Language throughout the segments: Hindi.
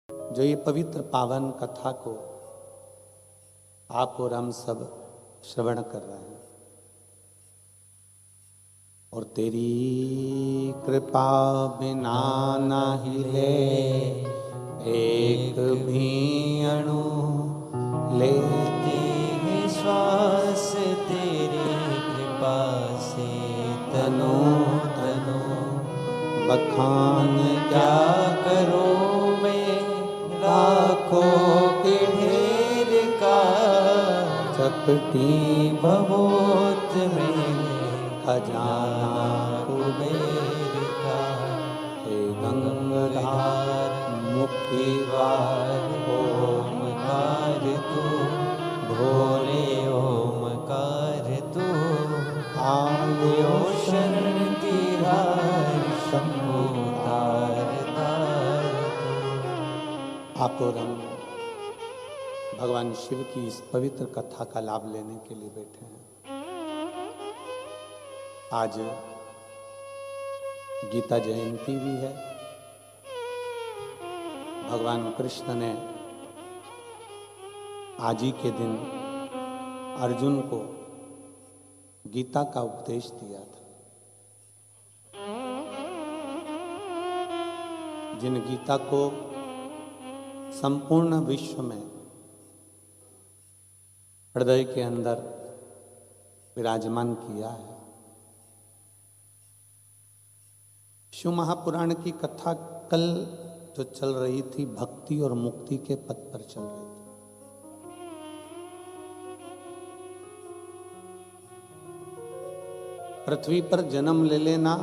जो ये पवित्र पावन कथा को आप और हम सब श्रवण कर रहे हैं। और तेरी कृपा बिना ना हिले एक भी अणु लेते हैं श्वास, तेरी कृपा से तनो तनो बखान क्या करो मैं लाखों के ढेर का, चपटी भवोत में खजाना कुबेर का। हे गंगाधार मुक्तिवार ओमकार तू, भोले ओमकार तू, आयो शरण शंभुतार तार। आप और हम भगवान शिव की इस पवित्र कथा का लाभ लेने के लिए बैठे हैं। आज गीता जयंती भी है। भगवान कृष्ण ने आज ही के दिन अर्जुन को गीता का उपदेश दिया था। जिन गीता को संपूर्ण विश्व में हृदय के अंदर विराजमान किया है। शिव महापुराण की कथा कल जो चल रही थी, भक्ति और मुक्ति के पथ पर चल रही थी। पृथ्वी पर जन्म ले लेना,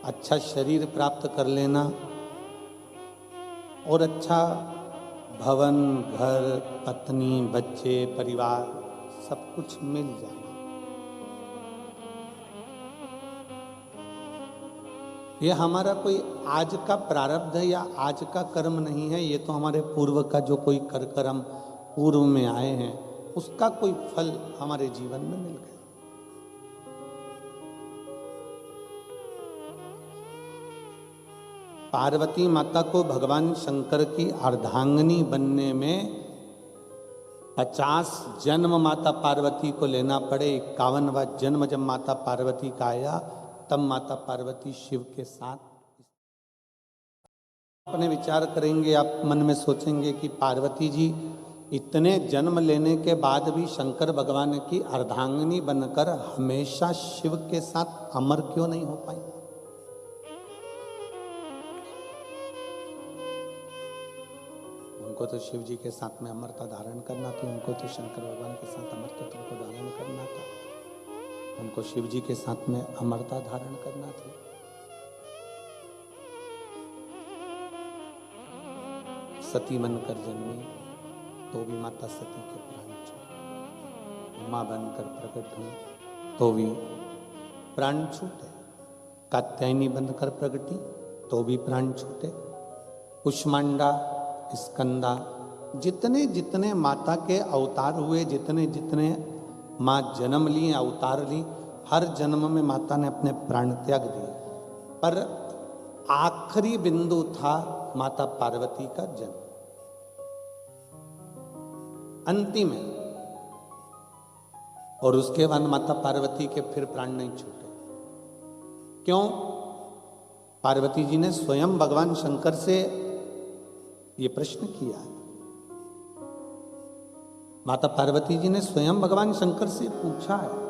अच्छा शरीर प्राप्त कर लेना और अच्छा भवन, घर, पत्नी, बच्चे, परिवार सब कुछ मिल जाए, यह हमारा कोई आज का प्रारब्ध है या आज का कर्म नहीं है। ये तो हमारे पूर्व का जो कोई कर्म पूर्व में आए हैं, उसका कोई फल हमारे जीवन में मिल गया। पार्वती माता को भगवान शंकर की अर्धांगिनी बनने में 50 जन्म माता पार्वती को लेना पड़े। 51वां जन्म जब माता पार्वती का आया, तब माता पार्वती शिव के साथ अपने विचार करेंगे। आप मन में सोचेंगे कि पार्वती जी इतने जन्म लेने के बाद भी शंकर भगवान की अर्धांगिनी बनकर हमेशा शिव के साथ अमर क्यों नहीं हो पाई? उनको तो शिव जी के साथ में अमरता धारण करना थी, उनको तो शंकर भगवान के साथ अमरत्व को धारण करना था, उनको शिव जी के साथ में अमरता धारण करना थी। सती बनकर जन्मी तो भी माता सती के प्राण छूटे, मां बनकर प्रकट हुई तो भी प्राण छूटे, कात्यायनी बनकर प्रगटी तो भी प्राण छूटे, कुष्मांडा, स्कंदा, जितने जितने माता के अवतार हुए, जितने जितने माँ जन्म ली, अवतार ली, हर जन्म में माता ने अपने प्राण त्याग दिए। पर आखिरी बिंदु था माता पार्वती का जन्म, अंतिम है। और उसके बाद माता पार्वती के फिर प्राण नहीं छूटे। क्यों? पार्वती जी ने स्वयं भगवान शंकर से ये प्रश्न किया। माता पार्वती जी ने स्वयं भगवान शंकर से पूछा है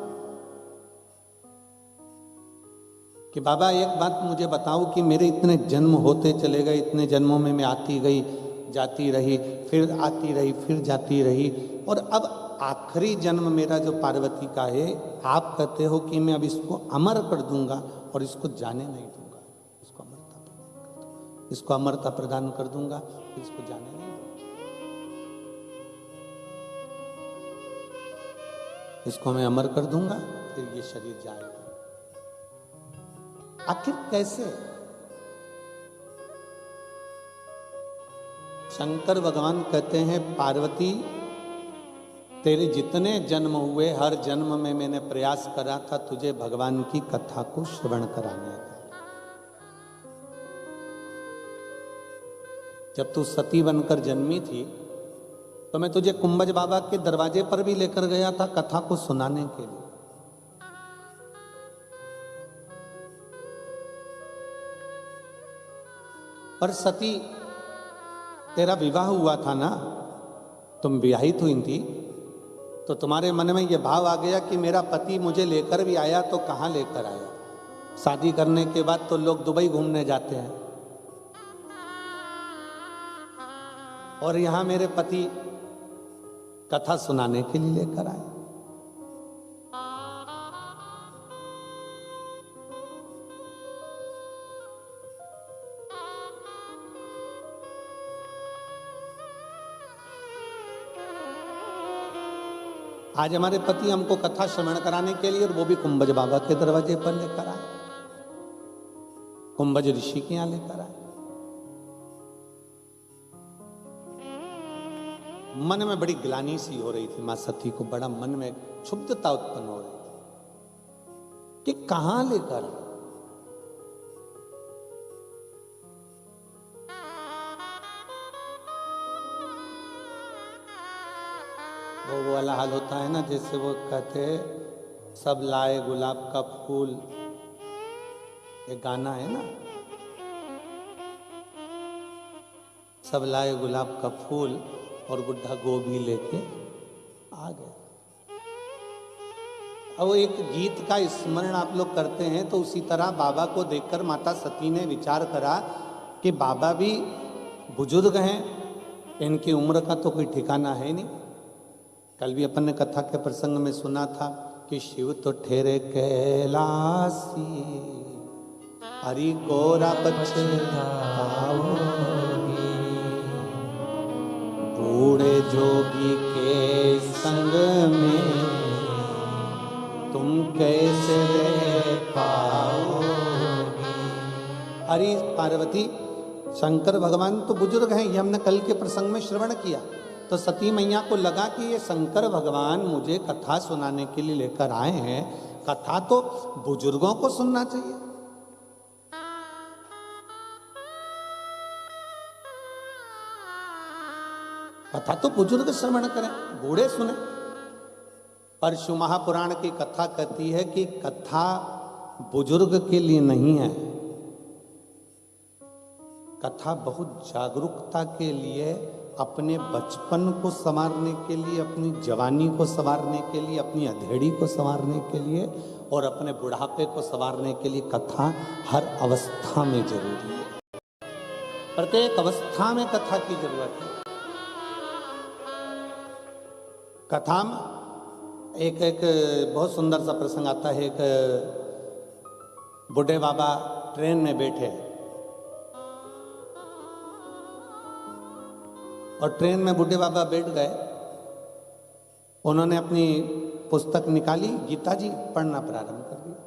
कि बाबा एक बात मुझे बताओ कि मेरे इतने जन्म होते चले गए, इतने जन्मों में मैं आती गई, जाती रही, फिर आती रही, फिर जाती रही, और अब आखिरी जन्म मेरा जो पार्वती का है, आप कहते हो कि मैं अब इसको अमर कर दूंगा और इसको जाने नहीं दूंगा, इसको अमरता प्रदान कर दूंगा, इसको अमरता प्रदान कर दूंगा, फिर इसको जाने नहीं दूंगा, इसको मैं अमर कर दूंगा, फिर ये शरीर जाएगा। आखिर कैसे? शंकर भगवान कहते हैं, पार्वती तेरे जितने जन्म हुए, हर जन्म में मैंने प्रयास करा था तुझे भगवान की कथा को श्रवण कराने का। जब तू सती बनकर जन्मी थी तो मैं तुझे कुंभज बाबा के दरवाजे पर भी लेकर गया था कथा को सुनाने के लिए। पर सती, तेरा विवाह हुआ था ना, तुम विवाहित हुई थी, तो तुम्हारे मन में यह भाव आ गया कि मेरा पति मुझे लेकर भी आया तो कहाँ लेकर आया। शादी करने के बाद तो लोग दुबई घूमने जाते हैं और यहां मेरे पति कथा सुनाने के लिए लेकर आए। आज हमारे पति हमको कथा श्रवण कराने के लिए, और वो भी कुंभज बाबा के दरवाजे पर लेकर आए, कुंभज ऋषि के यहां लेकर आए। मन में बड़ी ग्लानि सी हो रही थी मां सती को, बड़ा मन में क्षुब्धता उत्पन्न हो रही थी कि कहां लेकर आए। वो वाला हाल होता है ना, जैसे वो कहते सब लाए गुलाब का फूल, एक गाना है ना, सब लाए गुलाब का फूल और बुढ़ा गोभी लेके आ गया। अब वो एक गीत का स्मरण आप लोग करते हैं, तो उसी तरह बाबा को देखकर माता सती ने विचार करा कि बाबा भी बुजुर्ग हैं, इनकी उम्र का तो कोई ठिकाना है नहीं। कल भी अपन ने कथा के प्रसंग में सुना था कि शिव तो ठहरे कैलासी, हरि गोरा पछताओगी, बूढ़े जोगी के संग में तुम कैसे रह पाओगे। हरि पार्वती, शंकर भगवान तो बुजुर्ग हैं, ये हमने कल के प्रसंग में श्रवण किया। तो सती मैया को लगा कि ये शंकर भगवान मुझे कथा सुनाने के लिए लेकर आए हैं, कथा तो बुजुर्गों को सुनना चाहिए। कथा तो बुजुर्ग श्रवण करें, बूढ़े सुने। परशु महापुराण की कथा कहती है कि कथा बुजुर्ग के लिए नहीं है, कथा बहुत जागरूकता के लिए, अपने बचपन को संवारने के लिए, अपनी जवानी को संवारने के लिए, अपनी अधेड़ी को संवारने के लिए और अपने बुढ़ापे को संवारने के लिए कथा हर अवस्था में जरूरी है। प्रत्येक अवस्था में कथा की जरूरत है। कथा में एक बहुत सुंदर सा प्रसंग आता है। एक बूढ़े बाबा ट्रेन में बैठे और ट्रेन में बूढ़े बाबा बैठ गए। उन्होंने अपनी पुस्तक निकाली, गीता जी पढ़ना प्रारंभ कर दिया।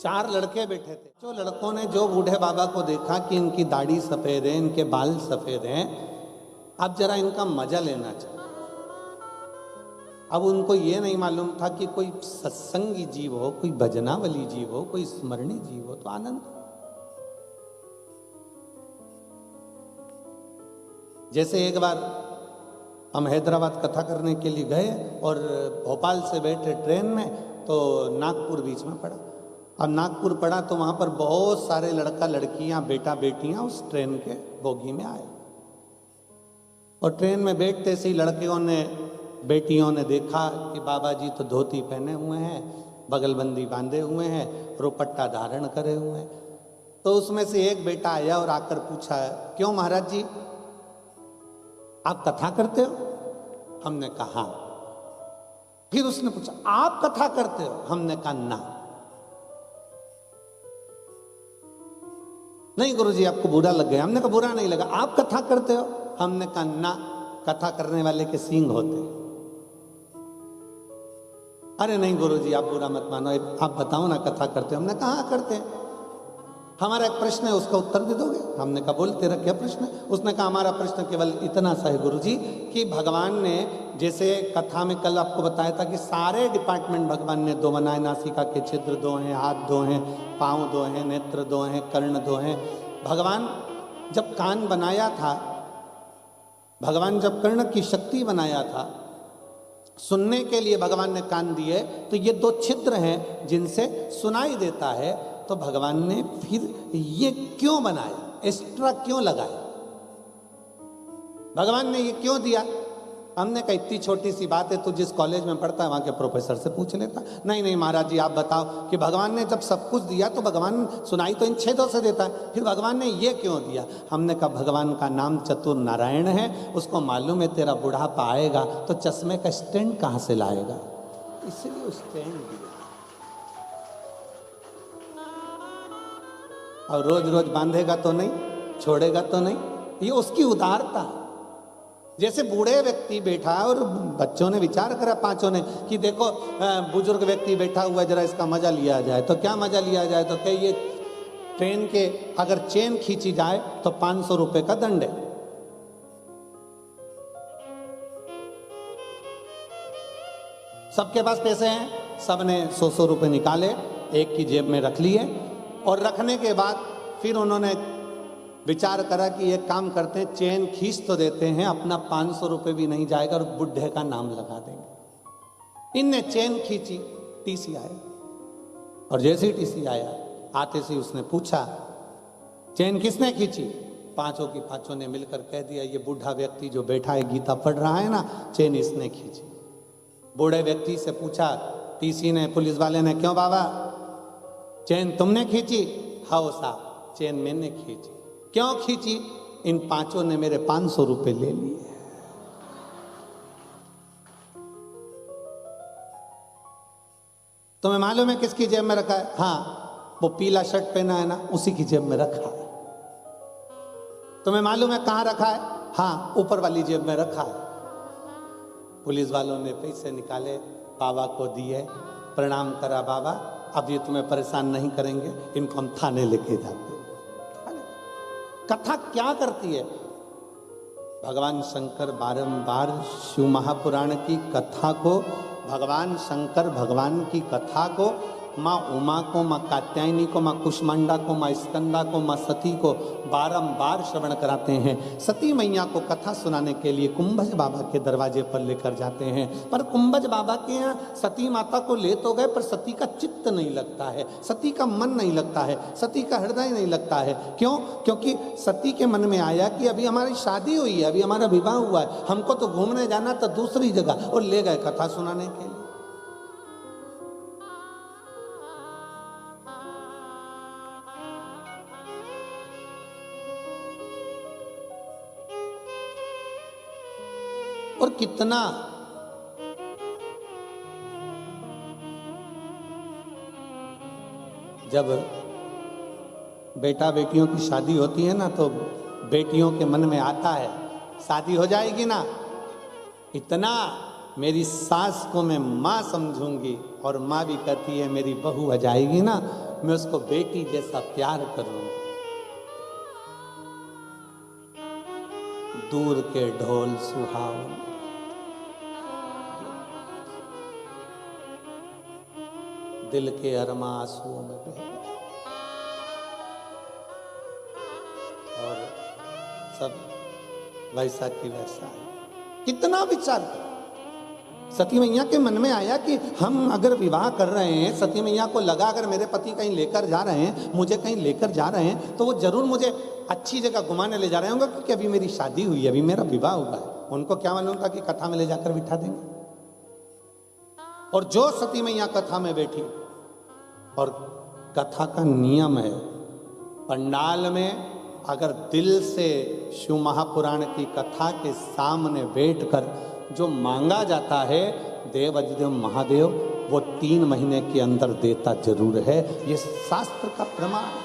4 लड़के बैठे थे। जो लड़कों ने जो बूढ़े बाबा को देखा कि इनकी दाढ़ी सफेद है, इनके बाल सफेद हैं, अब जरा इनका मजा लेना चाहिए। अब उनको ये नहीं मालूम था कि कोई सत्संगी जीव हो, कोई भजनावली जीव हो, कोई स्मरणी जीव हो तो आनंद। जैसे एक बार हम हैदराबाद कथा करने के लिए गए और भोपाल से बैठे ट्रेन में, तो नागपुर बीच में पड़ा। अब नागपुर पड़ा तो वहाँ पर बहुत सारे लड़का लड़कियाँ बेटा बेटियाँ उस ट्रेन के बोगी में आए। और ट्रेन में बैठते से ही लड़कियों ने बेटियों ने देखा कि बाबा जी तो धोती पहने हुए हैं, बगलबंदी बांधे हुए हैं, रुपट्टा धारण करे हुए हैं। तो उसमें से एक बेटा आया और आकर पूछा, क्यों महाराज जी आप कथा करते हो? हमने कहा। फिर उसने पूछा, आप कथा करते हो? हमने कहा ना। नहीं गुरुजी आपको बुरा लग गया। हमने कहा बुरा नहीं लगा। आप कथा करते हो? हमने कहा ना, कथा करने वाले के सींग होते। अरे नहीं गुरुजी आप बुरा मत मानो, आप बताओ ना कथा करते हो? हमने कहा करते हैं। हमारा एक प्रश्न है, उसका उत्तर दे दोगे? हमने कहा बोल, तेरा क्या प्रश्न है? उसने कहा हमारा प्रश्न केवल इतना सा है गुरुजी कि भगवान ने जैसे कथा में कल आपको बताया था कि सारे डिपार्टमेंट भगवान ने 2 बनाए, नासिका के छिद्र 2 हैं, हाथ 2 हैं, पाँव 2 हैं, नेत्र 2 हैं, कर्ण 2 हैं। भगवान जब कान बनाया था, भगवान जब कर्ण की शक्ति बनाया था, सुनने के लिए भगवान ने कान दिए, तो ये दो छिद्र हैं जिनसे सुनाई देता है। तो भगवान ने फिर ये क्यों बनाया, एक्स्ट्रा क्यों लगाया, भगवान ने ये क्यों दिया? हमने कहा इतनी छोटी सी बात है, तू जिस कॉलेज में पढ़ता है वहां के प्रोफेसर से पूछ लेता। नहीं नहीं महाराज जी आप बताओ कि भगवान ने जब सब कुछ दिया तो भगवान सुनाई तो इन छेदों से देता है, फिर भगवान ने ये क्यों दिया? हमने कहा भगवान का नाम चतुर नारायण है, उसको मालूम है तेरा बुढ़ापा आएगा तो चश्मे का स्टैंड कहां से लाएगा, इसलिए उस स्टैंड दिया। और रोज रोज बांधेगा तो नहीं, छोड़ेगा तो नहीं, ये उसकी उदारता। जैसे बूढ़े व्यक्ति बैठा और बच्चों ने विचार करा पांचों ने कि देखो बुजुर्ग व्यक्ति बैठा हुआ है, जरा इसका मजा लिया जाए। तो क्या मजा लिया जाए? तो क्या ये ट्रेन के अगर चेन खींची जाए तो 500 रुपए का दंड है। सबके पास पैसे हैं, सबने 100 रुपए निकाले, एक की जेब में रख लिए और रखने के बाद फिर उन्होंने विचार करा कि एक काम करते हैं, चेन खींच तो देते हैं, अपना 500 रुपए भी नहीं जाएगा और बुढ़े का नाम लगा देंगे। इनने चेन खींची, टीसी आया और जैसे ही टीसी आया आते से उसने पूछा चेन किसने खींची? पांचों की पांचों ने मिलकर कह दिया ये बूढ़ा व्यक्ति जो बैठा है गीता पढ़ रहा है ना, चेन इसने खींची। बूढ़े व्यक्ति से पूछा टीसी ने, पुलिस वाले ने, क्यों बाबा चेन तुमने खींची? हाँ साहब चेन मैंने खींची। क्यों खींची? इन पांचों ने मेरे 500 रुपए ले लिए। तुम्हें मालूम है किसकी जेब में रखा है? हाँ वो पीला शर्ट पहना है ना, उसी की जेब में रखा है। तुम्हें मालूम है कहां रखा है? हाँ ऊपर वाली जेब में रखा है। पुलिस वालों ने पैसे निकाले, बाबा को दिए, प्रणाम करा, बाबा अब ये तुम्हें परेशान नहीं करेंगे, इनको हम थाने लेके जाते। कथा क्या करती है? भगवान शंकर बारंबार शिव महापुराण की कथा को, भगवान शंकर भगवान की कथा को, माँ उमा को, माँ कात्यायनी को, माँ कुष्मांडा को, माँ स्कंदा को, माँ सती को बारंबार श्रवण कराते हैं। सती मैया को कथा सुनाने के लिए कुंभज बाबा के दरवाजे पर लेकर जाते हैं, पर कुंभज बाबा के यहाँ सती माता को ले तो गए, पर सती का चित्त नहीं लगता है, सती का मन नहीं लगता है, सती का हृदय नहीं लगता है। क्यों? क्योंकि सती के मन में आया कि अभी हमारी शादी हुई है, अभी हमारा विवाह हुआ है, हमको तो घूमने जाना था दूसरी जगह, और ले गए कथा सुनाने के लिए। और कितना जब बेटा बेटियों की शादी होती है ना, तो बेटियों के मन में आता है शादी हो जाएगी ना, इतना मेरी सास को मैं माँ समझूंगी, और माँ भी कहती है मेरी बहू हो जाएगी ना, मैं उसको बेटी जैसा प्यार करूंगी। दूर के ढोल सुहावन, दिल के अरमा आंसुओं में बह गए, और सब वैसा की वैसा है। कितना विचार कर, सती मैया के मन में आया कि हम अगर विवाह कर रहे हैं, सती मैया को लगा अगर मेरे पति कहीं लेकर जा रहे हैं, मुझे कहीं लेकर जा रहे हैं, तो वो जरूर मुझे अच्छी जगह घुमाने ले जा रहे होंगे, क्योंकि अभी मेरी शादी हुई है, अभी मेरा विवाह हुआ है। उनको क्या मालूम था कि कथा में ले जाकर बिठा देंगे। और जो सती मैया कथा में बैठी, और कथा का नियम है पंडाल में अगर दिल से शिव महापुराण की कथा के सामने बैठकर जो मांगा जाता है, देव अधिदेव महादेव वो 3 महीने के अंदर देता जरूर है। ये शास्त्र का प्रमाण है,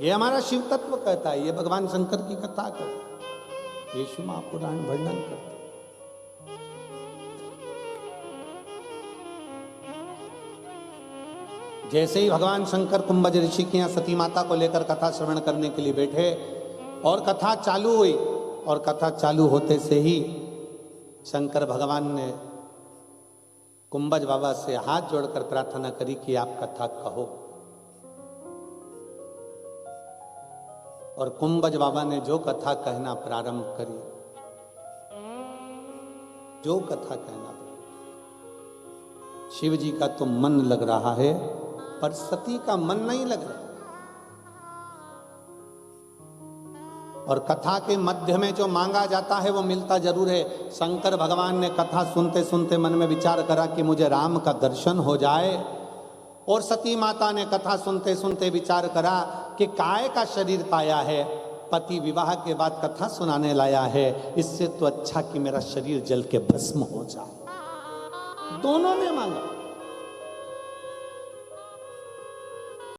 ये हमारा शिव तत्व कहता है, ये भगवान शंकर की कथा कहता है, ये शिव महापुराण वर्णन करता है। जैसे ही भगवान शंकर कुंभज ऋषि के यहाँ सती माता को लेकर कथा श्रवण करने के लिए बैठे, और कथा चालू हुई, और कथा चालू होते से ही शंकर भगवान ने कुंभज बाबा से हाथ जोड़कर प्रार्थना करी कि आप कथा कहो। और कुंभज बाबा ने जो कथा कहना प्रारंभ करी, जो कथा कहना, शिव जी का तो मन लग रहा है पर सती का मन नहीं लग रहा। और कथा के मध्य में जो मांगा जाता है वो मिलता जरूर है। शंकर भगवान ने कथा सुनते सुनते मन में विचार करा कि मुझे राम का दर्शन हो जाए, और सती माता ने कथा सुनते सुनते विचार करा कि काय का शरीर पाया है, पति विवाह के बाद कथा सुनाने लाया है, इससे तो अच्छा कि मेरा शरीर जल के भस्म हो जाए। दोनों ने मांगा।